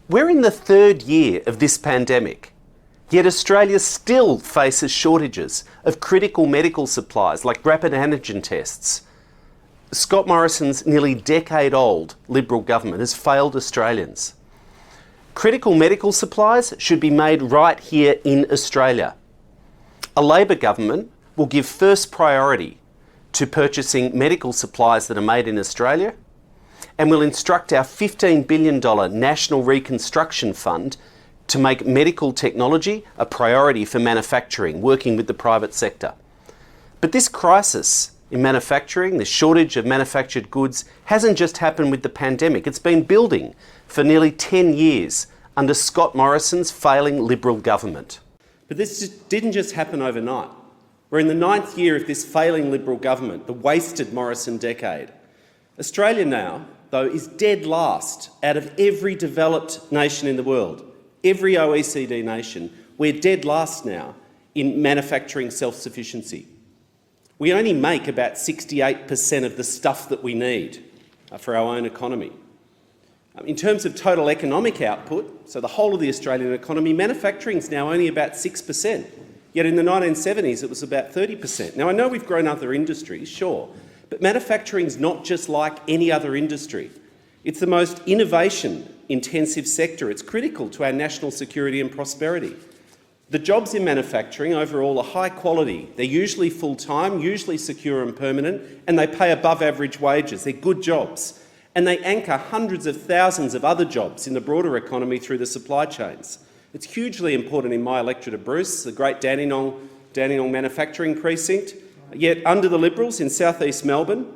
We're in the third year of this pandemic, yet Australia still faces shortages of critical medical supplies like rapid antigen tests. Scott Morrison's nearly decade-old Liberal government has failed Australians. Critical medical supplies should be made right here in Australia. A Labor government will give first priority to purchasing medical supplies that are made in Australia, and will instruct our $15 billion National Reconstruction Fund to make medical technology a priority for manufacturing, working with the private sector. But this crisis in manufacturing, the shortage of manufactured goods, hasn't just happened with the pandemic. It's been building for nearly 10 years under Scott Morrison's failing Liberal government. But this didn't just happen overnight. We're in the 9th year of this failing Liberal government, the wasted Morrison decade. Australia now, though, is dead last out of every developed nation in the world. Every OECD nation, we're dead last now in manufacturing self-sufficiency. We only make about 68% of the stuff that we need for our own economy. In terms of total economic output, so the whole of the Australian economy, manufacturing is now only about 6%. Yet in the 1970s it was about 30%. Now I know we've grown other industries, sure, but manufacturing is not just like any other industry. It's the most innovation-intensive sector. It's critical to our national security and prosperity. The jobs in manufacturing overall are high quality. They're usually full-time, usually secure and permanent, and they pay above average wages. They're good jobs. And they anchor hundreds of thousands of other jobs in the broader economy through the supply chains. It's hugely important in my electorate of Bruce, the great Dandenong manufacturing precinct. Yet under the Liberals in south-east Melbourne,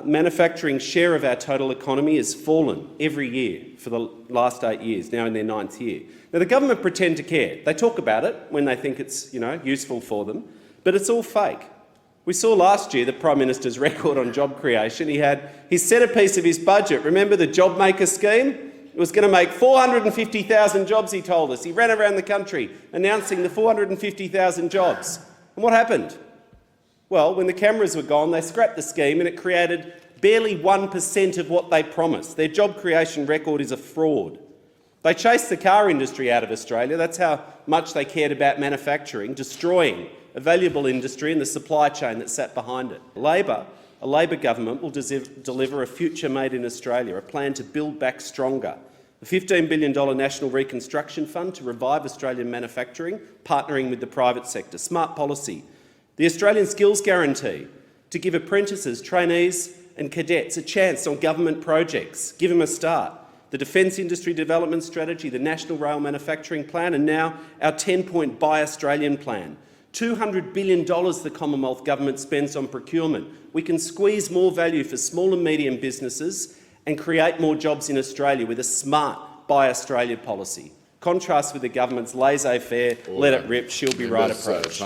manufacturing share of our total economy has fallen every year for the last 8 years, now in their 9th year. Now the government pretend to care. They talk about it when they think it's useful for them, but it's all fake. We saw last year the Prime Minister's record on job creation. His centrepiece of his budget, remember the Job Maker scheme? It was going to make 450,000 jobs, he told us. He ran around the country announcing the 450,000 jobs. And what happened? Well, when the cameras were gone, they scrapped the scheme and it created barely 1% of what they promised. Their job creation record is a fraud. They chased the car industry out of Australia. That's how much they cared about manufacturing, destroying a valuable industry and the supply chain that sat behind it. A Labor government will deliver a future made in Australia, a plan to build back stronger. A $15 billion National Reconstruction Fund to revive Australian manufacturing, partnering with the private sector. Smart policy. The Australian Skills Guarantee to give apprentices, trainees and cadets a chance on government projects, give them a start. The Defence Industry Development Strategy, the National Rail Manufacturing Plan, and now our 10-point Buy Australian plan. $200 billion the Commonwealth Government spends on procurement. We can squeeze more value for small and medium businesses and create more jobs in Australia with a smart Buy Australia policy. Contrast with the government's laissez-faire, let it rip, she'll be right approach.